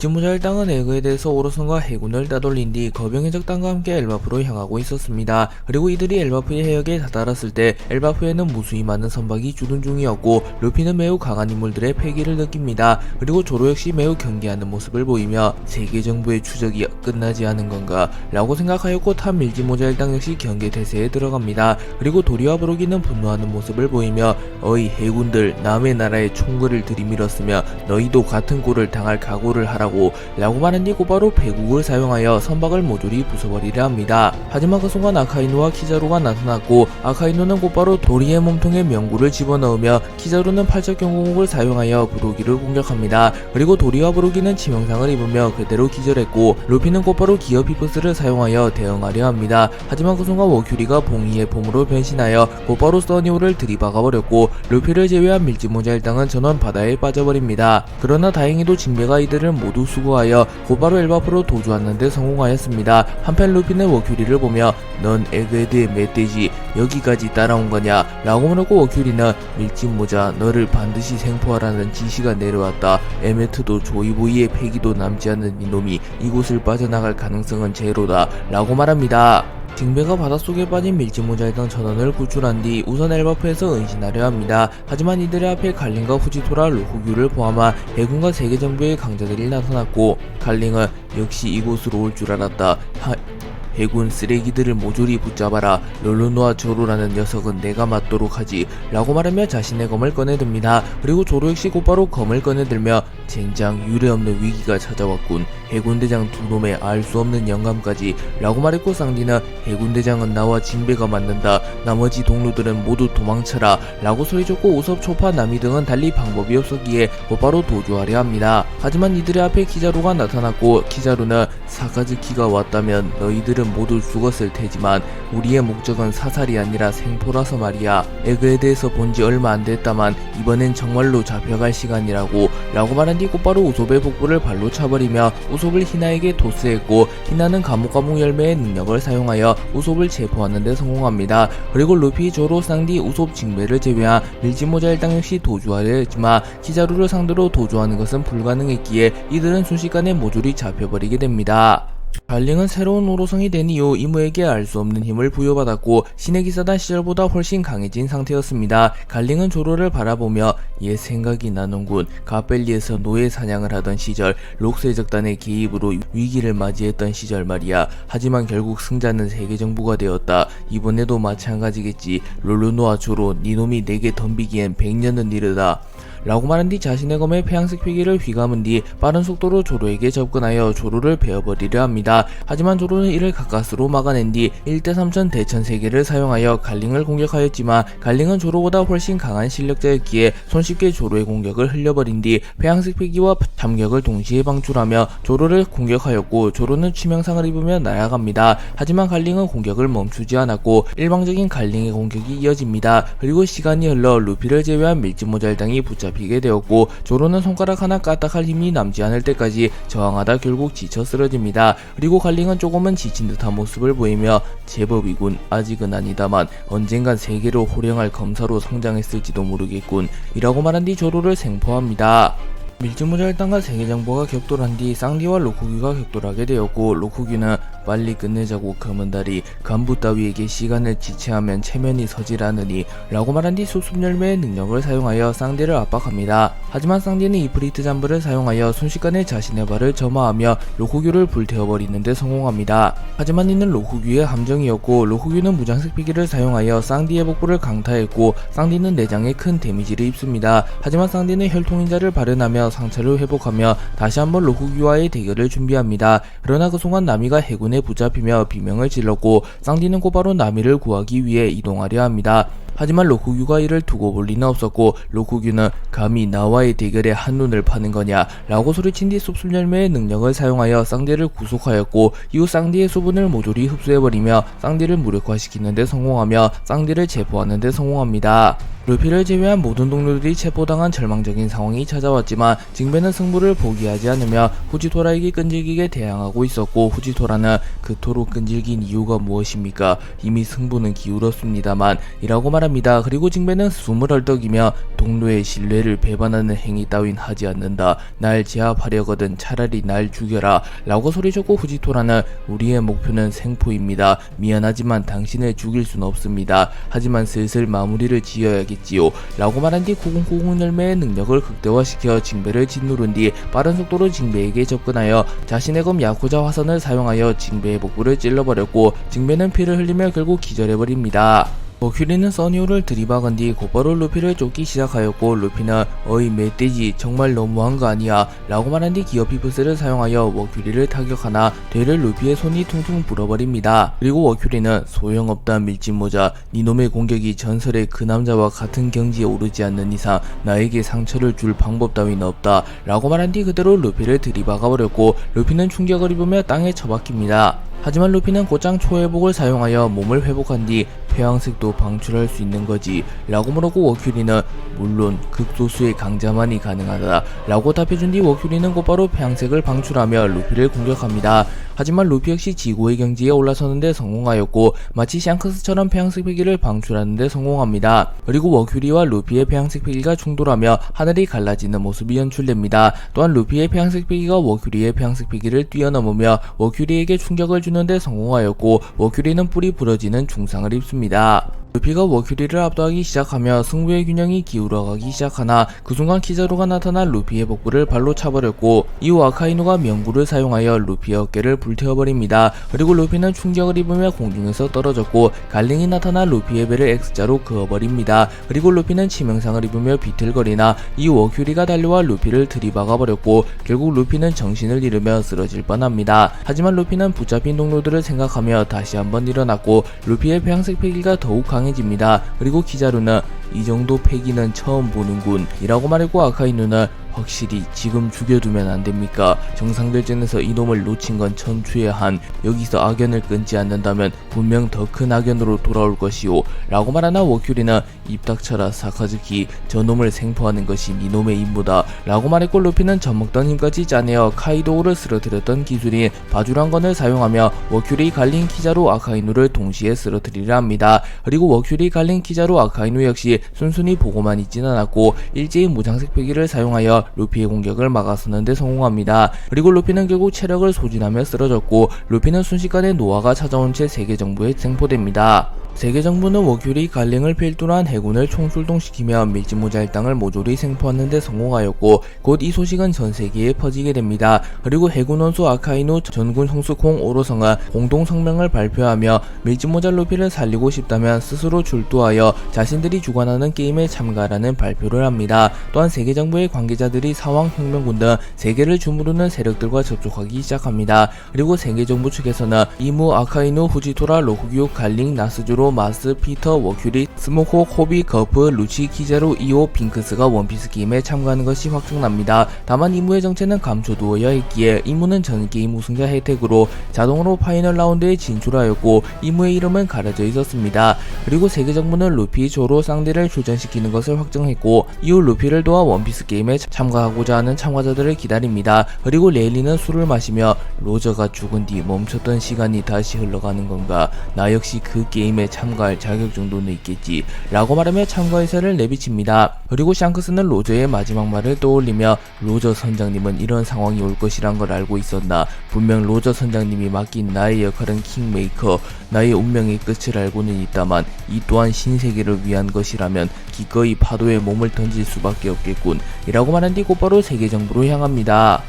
진무자일당은 에그에 대해서 오로선과 해군을 따돌린 뒤 거병의 적당과 함께 엘바프로 향하고 있었습니다. 그리고 이들이 엘바프의 해역에 다다랐을 때 엘바프에는 무수히 많은 선박이 주둔 중이었고 루피는 매우 강한 인물들의 패기를 느낍니다. 그리고 조로 역시 매우 경계하는 모습을 보이며 세계 정부의 추적이 끝나지 않은 건가 라고 생각하였고 탑 밀진모자일당 역시 경계태세에 들어갑니다. 그리고 도리와 브로기는 분노하는 모습을 보이며 어이 해군들 남의 나라에 총구를 들이밀었으며 너희도 같은 꼴을 당할 각오를 하라고 라고 말한 뒤 곧바로 배국을 사용하여 선박을 모조리 부숴버리려 합니다. 하지만 그 순간 아카이누와 키자루가 나타났고 아카이누는 곧바로 도리의 몸통에 명구를 집어넣으며 키자루는 팔척 경공옥을 사용하여 브로기를 공격합니다. 그리고 도리와 브로기는 치명상을 입으며 그대로 기절했고 루피는 곧바로 기어 피프스를 사용하여 대응하려 합니다. 하지만 그 순간 워큐리가 봉이의 폼으로 변신하여 곧바로 써니오를 들이박아버렸고 루피를 제외한 밀짚모자일당은 전원 바다에 빠져버립니다. 그러나 다행히도 징배가 이들을 모두 수거하여 곧바로 엘바프로 도주하는데 성공하였습니다. 한편 루피는 워큐리를 보며 넌 에그헤드의 멧돼지 여기까지 따라온 거냐 라고 물었고 워큐리는 밀짚모자 너를 반드시 생포하라는 지시가 내려왔다. 에메트도 조이보이의 패기도 남지 않는 이놈이 이곳을 빠져나갈 가능성은 제로다 라고 말합니다. 징배가 바닷속에 빠진 밀짚모자일당 전원을 구출한 뒤 우선 엘바프에서 은신하려 합니다. 하지만 이들의 앞에 갈링과 후지토라 로쿠규를 포함한 해군과 세계정부의 강자들이 나타났고 갈링은 역시 이곳으로 올 줄 알았다. 해군 쓰레기들을 모조리 붙잡아라. 롤루노와 조로라는 녀석은 내가 맞도록 하지 라고 말하며 자신의 검을 꺼내듭니다. 그리고 조로 역시 곧바로 검을 꺼내들며 젠장 유례없는 위기가 찾아왔군. 해군대장 두 놈의 알 수 없는 영감까지 라고 말했고 쌍디는 해군대장은 나와 징배가 맞는다. 나머지 동료들은 모두 도망쳐라 라고 소리쳤고 우섭, 초파, 나미 등은 달리 방법이 없었기에 곧바로 도주하려 합니다. 하지만 이들의 앞에 키자루가 나타났고 키자루는 사카즈키가 왔다면 너희들은 모두 죽었을 테지만 우리의 목적은 사살이 아니라 생포라서 말이야. 에그에 대해서 본지 얼마 안 됐다만 이번엔 정말로 잡혀갈 시간이라고 라고 말한 뒤 곧바로 우섭의 복부를 발로 차버리며 우섭을 히나에게 토스했고 히나는 감옥 열매의 능력을 사용하여 우섭을 체포하는 데 성공합니다. 그리고 루피, 조로, 쌍디, 우섭, 징배를 제외한 밀짚모자일당 역시 도주하려 했지만 키자루를 상대로 도주하는 것은 불가능했기에 이들은 순식간에 모조리 잡혀버리게 됩니다. 갈링은 새로운 오로성이 된 이후 이무에게 알 수 없는 힘을 부여받았고 신의 기사단 시절보다 훨씬 강해진 상태였습니다. 갈링은 조로를 바라보며 옛 생각이 나는군. 가벨리에서 노예 사냥을 하던 시절 록세적단의 개입으로 위기를 맞이했던 시절 말이야. 하지만 결국 승자는 세계정부가 되었다. 이번에도 마찬가지겠지. 롤루노와 조로 니놈이 내게 덤비기엔 100년은 이르다 라고 말한 뒤 자신의 검에 폐양색 필기를 휘감은 뒤 빠른 속도로 조로에게 접근하여 조로를 베어버리려 합니다. 하지만 조로는 이를 가까스로 막아낸 뒤 1대3000 대천 세계를 사용하여 갈링을 공격하였지만 갈링은 조로보다 훨씬 강한 실력자였기에 손쉽게 조로의 공격을 흘려버린 뒤 폐양색 필기와 참격을 동시에 방출하며 조로를 공격하였고 조로는 치명상을 입으며 날아갑니다. 하지만 갈링은 공격을 멈추지 않았고 일방적인 갈링의 공격이 이어집니다. 그리고 시간이 흘러 루피를 제외한 밀짚모자일당이 붙잡히게 되었고 조로는 손가락 하나 까딱할 힘이 남지 않을 때까지 저항하다 결국 지쳐 쓰러집니다. 그리고 갈링은 조금은 지친 듯한 모습을 보이며 제법이군. 아직은 아니다만 언젠간 세계로 호령할 검사로 성장했을지도 모르겠군 이라고 말한 뒤 조로를 생포합니다. 밀짚모자일당과 세계정보가 격돌한 뒤 쌍디와 로쿠규가 격돌하게 되었고 로쿠규는 빨리 끝내자고 검은달이 간부 따위에게 시간을 지체하면 체면이 서질 않으니 라고 말한 뒤 숲숲열매의 능력을 사용하여 쌍디를 압박합니다. 하지만 쌍디는 이프리트 잠브를 사용하여 순식간에 자신의 발을 점화하며 로쿠규를 불태워버리는 데 성공합니다. 하지만 이는 로쿠규의 함정이었고 로쿠규는 무장색 피기를 사용하여 쌍디의 복부를 강타했고 쌍디는 내장에 큰 데미지를 입습니다. 하지만 쌍디는 혈통인자를 발현하며 상처를 회복하며 다시 한번 로쿠규와의 대결을 준비합니다. 그러나 그 순간 나미가 해군에 붙잡히며 비명을 질렀고 쌍디는 곧바로 나미를 구하기 위해 이동하려 합니다. 하지만 로쿠규가 이를 두고 볼 리는 없었고 로쿠규는 감히 나와의 대결에 한눈을 파는 거냐 라고 소리친 뒤 숲숲열매의 능력을 사용하여 쌍디를 구속하였고 이후 쌍디의 수분을 모조리 흡수해버리며 쌍디를 무력화시키는 데 성공하며 쌍디를 체포하는 데 성공합니다. 루피를 제외한 모든 동료들이 체포당한 절망적인 상황이 찾아왔지만 징베는 승부를 포기하지 않으며 후지토라에게 끈질기게 대항하고 있었고, 후지토라는 그토록 끈질긴 이유가 무엇입니까? 이미 승부는 기울었습니다만 이라고 말합니다. 그리고 징베는 숨을 헐떡이며 동료의 신뢰를 배반하는 행위 따윈 하지 않는다. 날 제압하려거든 차라리 날 죽여라 라고 소리쳤고, 후지토라는 우리의 목표는 생포입니다. 미안하지만 당신을 죽일 순 없습니다. 하지만 슬슬 마무리를 지어야겠지요 라고 말한 뒤 9090 열매의 능력을 극대화시켜 징베를 짓누른 뒤 빠른 속도로 징베에게 접근하여 자신의 검 야쿠자 화선을 사용하여 징베의 복부를 찔러버렸고, 징베는 피를 흘리며 결국 기절해버립니다. 머큐리는 써니오를 들이박은 뒤 곧바로 루피를 쫓기 시작하였고, 루피는 어이 멧돼지 정말 너무한 거 아니야 라고 말한 뒤 기어 피프스를 사용하여 머큐리를 타격하나 되를 루피의 손이 퉁퉁 불어버립니다. 그리고 머큐리는 소용없다 밀짚모자, 니놈의 공격이 전설의 그 남자와 같은 경지에 오르지 않는 이상 나에게 상처를 줄 방법 따위는 없다 라고 말한 뒤 그대로 루피를 들이박아버렸고, 루피는 충격을 입으며 땅에 처박힙니다. 하지만 루피는 곧장 초회복을 사용하여 몸을 회복한 뒤 폐왕색도 방출할 수 있는 거지 라고 물었고, 워큐리는 물론 극소수의 강자만이 가능하다 라고 답해준 뒤 워큐리는 곧바로 폐왕색을 방출하며 루피를 공격합니다. 하지만 루피 역시 지구의 경지에 올라서는데 성공하였고, 마치 샹크스처럼 폐왕색 패기를 방출하는데 성공합니다. 그리고 워큐리와 루피의 폐왕색 패기가 충돌하며 하늘이 갈라지는 모습이 연출됩니다. 또한 루피의 폐왕색 패기가 워큐리의 폐왕색 패기를 뛰어넘으며 워큐리에게 충격을 주는데 성공하였고, 워큐리는 뿔이 부러지는 중상을 입습니다. 루피가 워큐리를 압도하기 시작하며 승부의 균형이 기울어가기 시작하나 그 순간 키자루가 나타나 루피의 복부를 발로 차버렸고, 이후 아카이누가 명구를 사용하여 루피의 어깨를 불태워버립니다. 그리고 루피는 충격을 입으며 공중에서 떨어졌고, 갈링이 나타나 루피의 배를 X자로 그어버립니다. 그리고 루피는 치명상을 입으며 비틀거리나 이후 워큐리가 달려와 루피를 들이박아버렸고, 결국 루피는 정신을 잃으며 쓰러질 뻔합니다. 하지만 루피는 붙잡힌 동료들을 생각하며 다시 한번 일어났고, 루피의 폐왕색 패기가 더욱 강해집니다. 그리고 키자루는 이 정도 패기는 처음 보는군 이라고 말했고, 아카이누는 확실히 지금 죽여두면 안됩니까? 정상결전에서 이놈을 놓친 건 천추의 한, 여기서 악연을 끊지 않는다면 분명 더 큰 악연으로 돌아올 것이오 라고 말하나 워큐리는 입 닥쳐라 사카즈키, 저놈을 생포하는 것이 니놈의 임무다 라고 말했고, 루피는 젖먹던 힘까지 짜내어 카이도우를 쓰러뜨렸던 기술인 바주란건을 사용하며 워큐리, 갈린, 키자루, 아카이누를 동시에 쓰러뜨리려 합니다. 그리고 워큐리, 갈린, 키자루, 아카이누 역시 순순히 보고만 있진 않았고 일제히 무장색 패기를 사용하여 루피의 공격을 막아서는데 성공합니다. 그리고 루피는 결국 체력을 소진하며 쓰러졌고, 루피는 순식간에 노화가 찾아온 채 세계정부에 생포됩니다. 세계정부는 워큐리, 갈링을 필두로 한 해군을 총출동시키며 밀짚모자 일당을 모조리 생포하는데 성공하였고, 곧 이 소식은 전세계에 퍼지게 됩니다. 그리고 해군 원수 아카이누, 전군 성수 콩 오로성은 공동성명을 발표하며 밀짚모자 루피를 살리고 싶다면 스스로 출두하여 자신들이 주관하는 게임에 참가하라는 발표를 합니다. 또한 세계정부의 관계자들이 사왕혁명군 등 세계를 주무르는 세력들과 접촉하기 시작합니다. 그리고 세계정부 측에서는 이무, 아카이누, 후지토라, 로쿠규, 갈링, 나스주로, 마스, 피터, 워큐리, 스모코, 코비, 거프, 루치, 키자루, 이오, 핑크스가 원피스 게임에 참가하는 것이 확정납니다. 다만 이무의 정체는 감춰두어야 했기에 이무는 전 게임 우승자 혜택으로 자동으로 파이널 라운드에 진출하였고, 이무의 이름은 가려져 있었습니다. 그리고 세계정부는 루피, 조로, 쌍대를 출전시키는 것을 확정했고, 이후 루피를 도와 원피스 게임에 참가하고자 하는 참가자들을 기다립니다. 그리고 레일리는 술을 마시며 로저가 죽은 뒤 멈췄던 시간이 다시 흘러가는 건가, 나 역시 그 게임에 참가할 자격 정도는 있겠지 라고 말하며 참가 의사를 내비칩니다. 그리고 샹크스는 로저의 마지막 말을 떠올리며 로저 선장님은 이런 상황이 올 것이란 걸 알고 있었나, 분명 로저 선장님이 맡긴 나의 역할은 킹메이커, 나의 운명의 끝을 알고는 있다만 이 또한 신세계를 위한 것이라면 기꺼이 파도에 몸을 던질 수밖에 없겠군 이라고 말한 뒤 곧바로 세계정부로 향합니다.